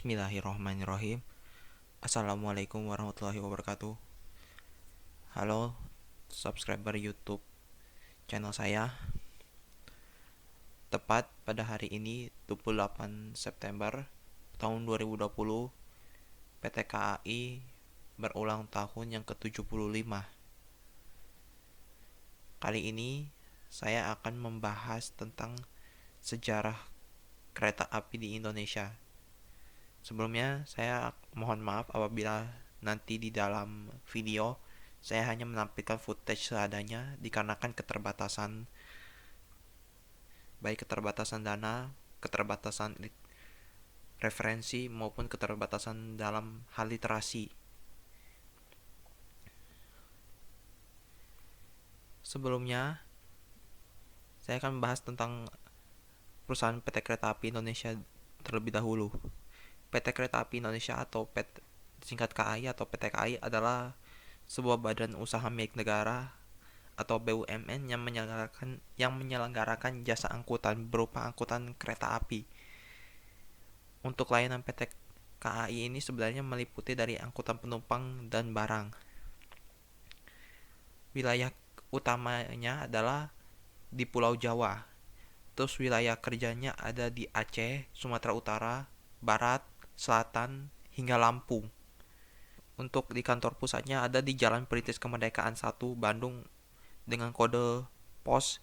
Bismillahirrohmanirrohim. Assalamualaikum warahmatullahi wabarakatuh. Halo subscriber YouTube channel saya. Tepat pada hari ini 28 September tahun 2020, PT KAI berulang tahun yang ke-75. Kali ini saya akan membahas tentang sejarah kereta api di Indonesia. Sebelumnya, saya mohon maaf apabila nanti di dalam video saya hanya menampilkan footage seadanya dikarenakan keterbatasan, baik keterbatasan dana, keterbatasan referensi maupun keterbatasan dalam hal literasi. Sebelumnya, saya akan membahas tentang perusahaan PT Kereta Api Indonesia terlebih dahulu. PT Kereta Api Indonesia atau PT singkat KAI atau PT KAI adalah sebuah badan usaha milik negara atau BUMN yang menyelenggarakan jasa angkutan berupa angkutan kereta api. Untuk layanan PT KAI ini sebenarnya meliputi dari angkutan penumpang dan barang. Wilayah utamanya adalah di Pulau Jawa. Terus wilayah kerjanya ada di Aceh, Sumatera Utara, Barat, Selatan, hingga Lampung. Untuk di kantor pusatnya ada di Jalan Perintis Kemerdekaan 1, Bandung dengan kode pos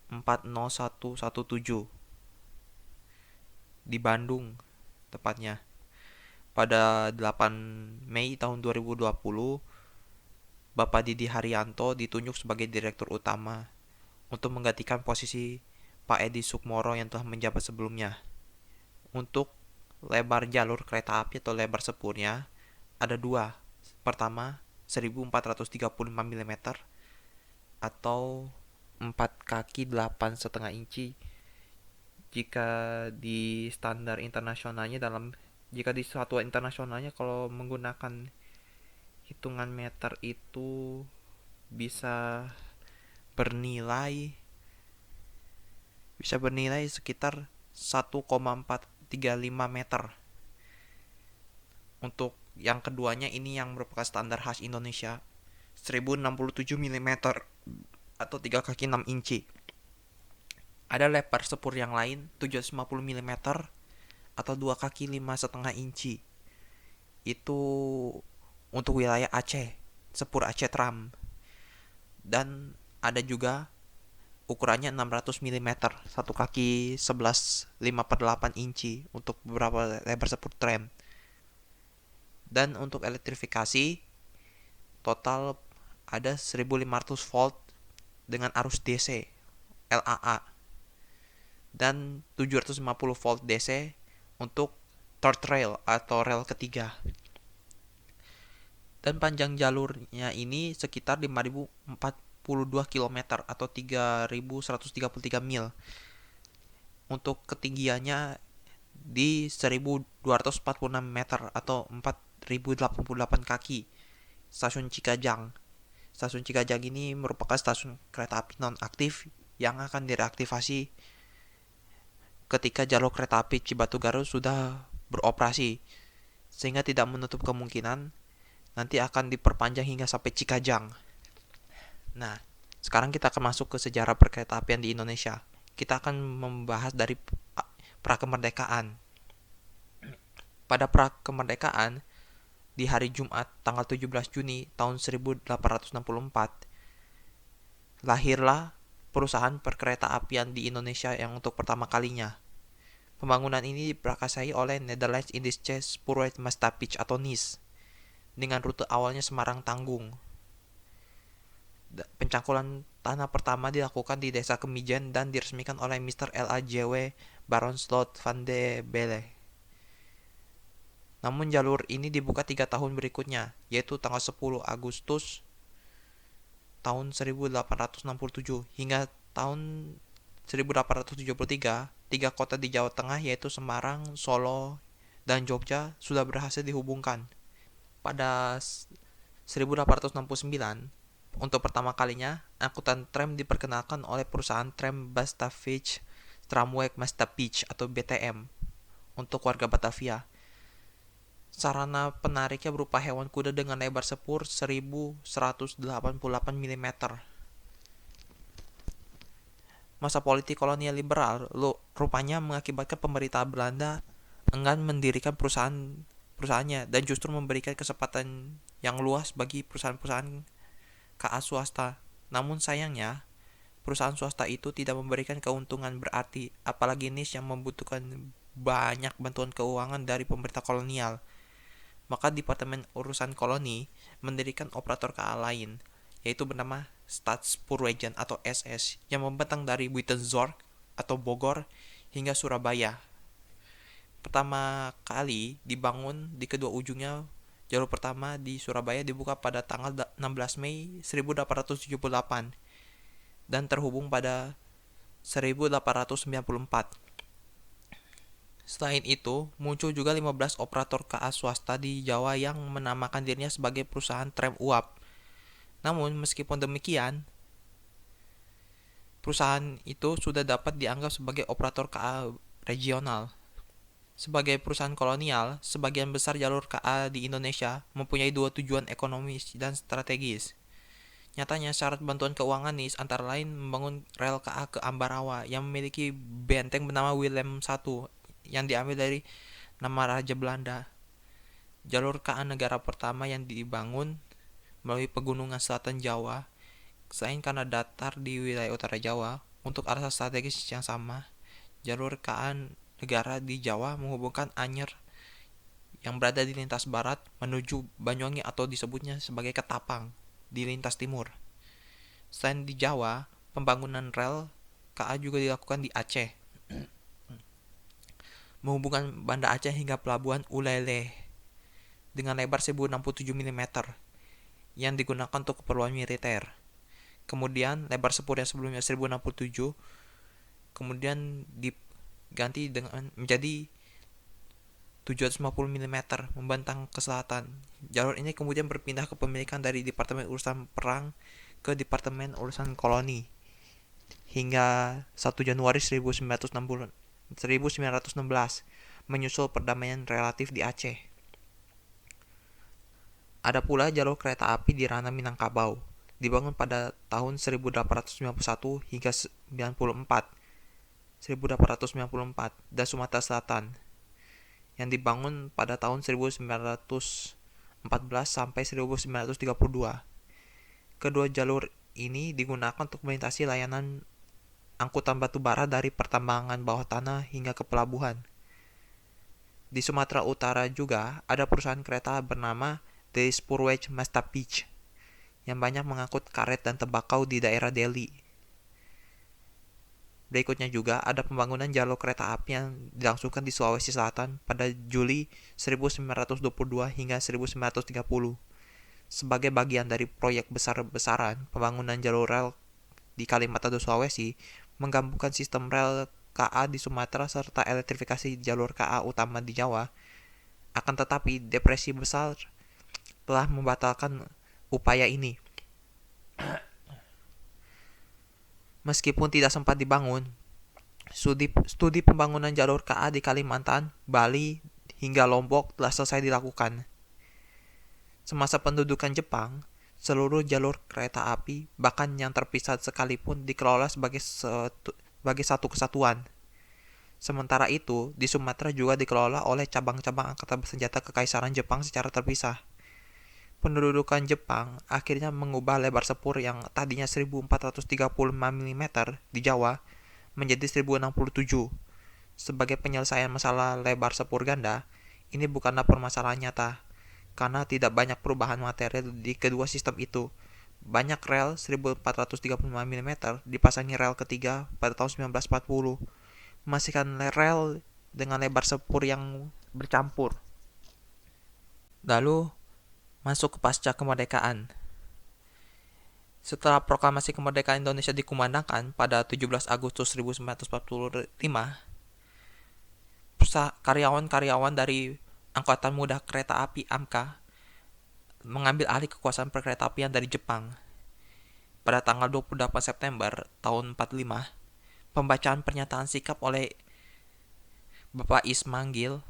40117 di Bandung tepatnya. Pada 8 Mei tahun 2020, Bapak Didi Haryanto ditunjuk sebagai Direktur Utama untuk menggantikan posisi Pak Edi Sukmoro yang telah menjabat sebelumnya. Untuk lebar jalur kereta api atau lebar sepurnya ada dua. Pertama, 1435 mm atau 4 kaki 8,5 inci. Jika di standar internasionalnya jika di satuan internasionalnya kalau menggunakan hitungan meter itu bisa bernilai sekitar 1,435 meter. Untuk yang keduanya ini yang merupakan standar khas Indonesia, 1067 mm atau 3 kaki 6 inci. Ada lebar sepur yang lain 750 mm atau 2 kaki 5,5 inci. Itu untuk wilayah Aceh, sepur Aceh Tram. Dan ada juga ukurannya 600 mm, 1 kaki 11,5/8 inci untuk beberapa lebar sepur tram. Dan untuk elektrifikasi total ada 1500 volt dengan arus DC LAA dan 750 volt DC untuk third rail atau rel ketiga. Dan panjang jalurnya ini sekitar 5042 km atau 3133 mil. Untuk ketinggiannya di 1246 meter atau 4088 kaki. Stasiun Cikajang. Stasiun Cikajang ini merupakan stasiun kereta api non-aktif yang akan direaktivasi ketika jalur kereta api Cibatu Garut sudah beroperasi, sehingga tidak menutup kemungkinan nanti akan diperpanjang hingga sampai Cikajang. Nah, sekarang kita akan masuk ke sejarah perkeretaapian di Indonesia. Kita akan membahas dari prakemerdekaan. Pada prakemerdekaan, di hari Jumat tanggal 17 Juni tahun 1864, lahirlah perusahaan perkeretaapian di Indonesia yang untuk pertama kalinya. Pembangunan ini diprakarsai oleh Netherlands Indische Spoorwegmaatschappij atau NIS dengan rute awalnya Semarang Tanggung. Pencangkulan tanah pertama dilakukan di Desa Kemijen dan diresmikan oleh Mr. L.A.J.W. Baron Slot van de Belle. Namun jalur ini dibuka 3 tahun berikutnya, yaitu tanggal 10 Agustus tahun 1867 hingga tahun 1873. 3 kota di Jawa Tengah yaitu Semarang, Solo, dan Jogja sudah berhasil dihubungkan. Pada 1869, untuk pertama kalinya, angkutan tram diperkenalkan oleh perusahaan Tram Batavia Tramweg Maatschappij atau BTM untuk warga Batavia. Sarana penariknya berupa hewan kuda dengan lebar sepur 1188 mm. Masa politik kolonial liberal rupanya mengakibatkan pemerintah Belanda enggan mendirikan perusahaannya dan justru memberikan kesempatan yang luas bagi perusahaan-perusahaan KA swasta. Namun sayangnya, perusahaan swasta itu tidak memberikan keuntungan berarti, apalagi niche yang membutuhkan banyak bantuan keuangan dari pemerintah kolonial. Maka Departemen Urusan Koloni mendirikan operator KA lain, yaitu bernama Staatspoorwegen atau SS, yang membentang dari Buitenzorg atau Bogor hingga Surabaya. Pertama kali dibangun di kedua ujungnya, jalur pertama di Surabaya dibuka pada tanggal 16 Mei 1878 dan terhubung pada 1894. Selain itu, muncul juga 15 operator KA swasta di Jawa yang menamakan dirinya sebagai perusahaan tram uap. Namun, meskipun demikian, perusahaan itu sudah dapat dianggap sebagai operator KA regional. Sebagai perusahaan kolonial, sebagian besar jalur KA di Indonesia mempunyai dua tujuan ekonomis dan strategis. Nyatanya, syarat bantuan keuangan NIS antara lain membangun rel KA ke Ambarawa yang memiliki benteng bernama Willem I yang diambil dari nama Raja Belanda. Jalur KA negara pertama yang dibangun melalui pegunungan selatan Jawa, selain karena datar di wilayah utara Jawa, untuk alasan strategis yang sama, jalur KA negara di Jawa menghubungkan Anyer yang berada di lintas barat menuju Banyuwangi atau disebutnya sebagai Ketapang di lintas timur. Selain di Jawa, pembangunan rel KA juga dilakukan di Aceh, menghubungkan Banda Aceh hingga pelabuhan Ulele dengan lebar 1067 mm yang digunakan untuk keperluan militer. Kemudian lebar sepur yang sebelumnya 1067 kemudian diganti dengan menjadi 750 mm membentang ke selatan. Jalur ini kemudian berpindah kepemilikan dari Departemen Urusan Perang ke Departemen Urusan Koloni hingga 1 Januari 1916 menyusul perdamaian relatif di Aceh. Ada pula jalur kereta api di Rana Minangkabau, dibangun pada tahun 1891 hingga 1894 dan Sumatera Selatan, yang dibangun pada tahun 1914 sampai 1932. Kedua jalur ini digunakan untuk melintasi layanan angkutan batu bara dari pertambangan bawah tanah hingga ke pelabuhan. Di Sumatera Utara juga ada perusahaan kereta bernama The Spoorweg Maestapich yang banyak mengangkut karet dan tembakau di daerah Delhi. Berikutnya juga ada pembangunan jalur kereta api yang dilangsungkan di Sulawesi Selatan pada Juli 1922 hingga 1930. Sebagai bagian dari proyek besar-besaran pembangunan jalur rel di Kalimantan dan Sulawesi, menggabungkan sistem rel KA di Sumatera serta elektrifikasi jalur KA utama di Jawa. Akan tetapi, depresi besar telah membatalkan upaya ini. Meskipun tidak sempat dibangun, studi pembangunan jalur KA di Kalimantan, Bali, hingga Lombok telah selesai dilakukan. Semasa pendudukan Jepang, seluruh jalur kereta api, bahkan yang terpisah sekalipun, dikelola sebagai satu kesatuan. Sementara itu, di Sumatera juga dikelola oleh cabang-cabang angkatan bersenjata Kekaisaran Jepang secara terpisah. Pendudukan Jepang akhirnya mengubah lebar sepur yang tadinya 1435 mm di Jawa menjadi 1067. Sebagai penyelesaian masalah lebar sepur ganda, ini bukanlah permasalahan nyata, karena tidak banyak perubahan material di kedua sistem itu. Banyak rel 1435 mm dipasangi rel ketiga pada tahun 1940, memastikan rel dengan lebar sepur yang bercampur. Lalu masuk ke pasca kemerdekaan. Setelah proklamasi kemerdekaan Indonesia dikumandangkan pada 17 Agustus 1945, karyawan-karyawan dari Angkatan Muda Kereta Api AMKA mengambil alih kekuasaan perkeretaapian dari Jepang. Pada tanggal 28 September tahun 45, pembacaan pernyataan sikap oleh Bapak Ismanggil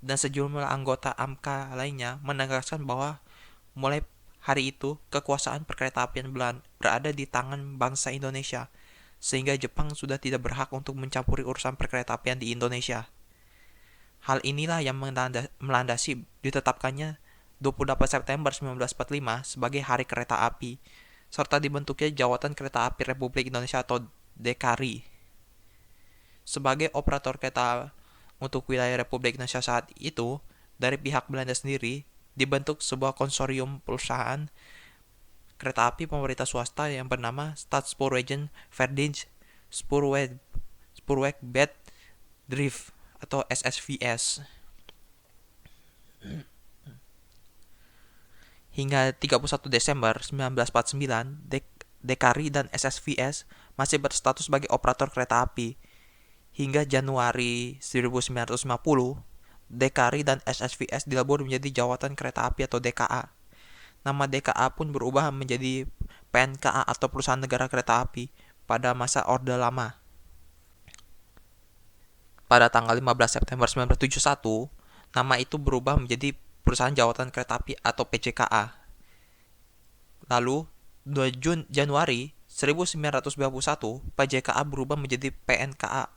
dan sejumlah anggota AMKA lainnya menegaskan bahwa mulai hari itu kekuasaan perkeretaapian berada di tangan bangsa Indonesia, sehingga Jepang sudah tidak berhak untuk mencampuri urusan perkeretaapian di Indonesia. Hal inilah yang melandasi ditetapkannya 28 September 1945 sebagai Hari Kereta Api, serta dibentuknya Jawatan Kereta Api Republik Indonesia atau DKRI. Sebagai operator kereta untuk wilayah Republik Indonesia saat itu, dari pihak Belanda sendiri, dibentuk sebuah konsorium perusahaan kereta api pemerintah swasta yang bernama Stadspoorwegen Verdient Spoorwegbedrijf atau SSVS. Hingga 31 Desember 1949, DKRI dan SSVS masih berstatus sebagai operator kereta api. Hingga Januari 1950, DKRI dan SSVS dilebur menjadi Jawatan Kereta Api atau DKA. Nama DKA pun berubah menjadi PNKA atau Perusahaan Negara Kereta Api pada masa Orde Lama. Pada tanggal 15 September 1971, nama itu berubah menjadi Perusahaan Jawatan Kereta Api atau PJKA. Lalu, 2 Januari 1991, PJKA berubah menjadi PNKA.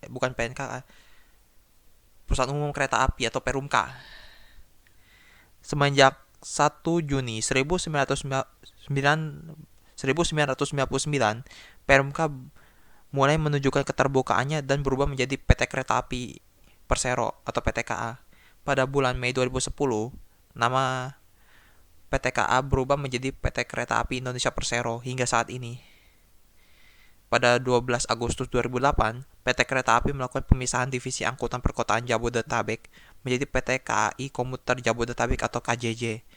Bukan PNKA, Perusahaan Umum Kereta Api atau Perumka. Semenjak 1 Juni 1999, Perumka mulai menunjukkan keterbukaannya dan berubah menjadi PT Kereta Api Persero atau PTKA. Pada bulan Mei 2010, nama PTKA berubah menjadi PT Kereta Api Indonesia Persero hingga saat ini. Pada 12 Agustus 2008, PT Kereta Api melakukan pemisahan divisi angkutan perkotaan Jabodetabek menjadi PT KAI Komuter Jabodetabek atau KJJ,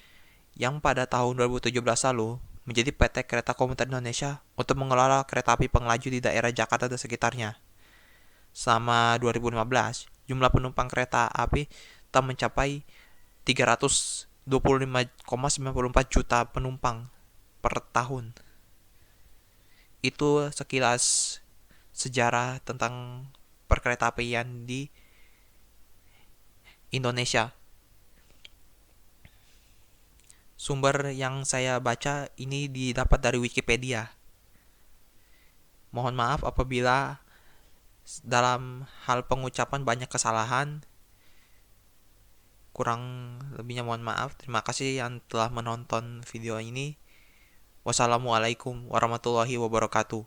yang pada tahun 2017 lalu menjadi PT Kereta Komuter Indonesia untuk mengelola kereta api pengelaju di daerah Jakarta dan sekitarnya. Selama 2015, jumlah penumpang kereta api telah mencapai 325,94 juta penumpang per tahun. Itu sekilas sejarah tentang perkeretaapian di Indonesia. Sumber yang saya baca ini didapat dari Wikipedia. Mohon maaf apabila dalam hal pengucapan banyak kesalahan. Kurang lebihnya mohon maaf. Terima kasih yang telah menonton video ini. Wassalamualaikum warahmatullahi wabarakatuh.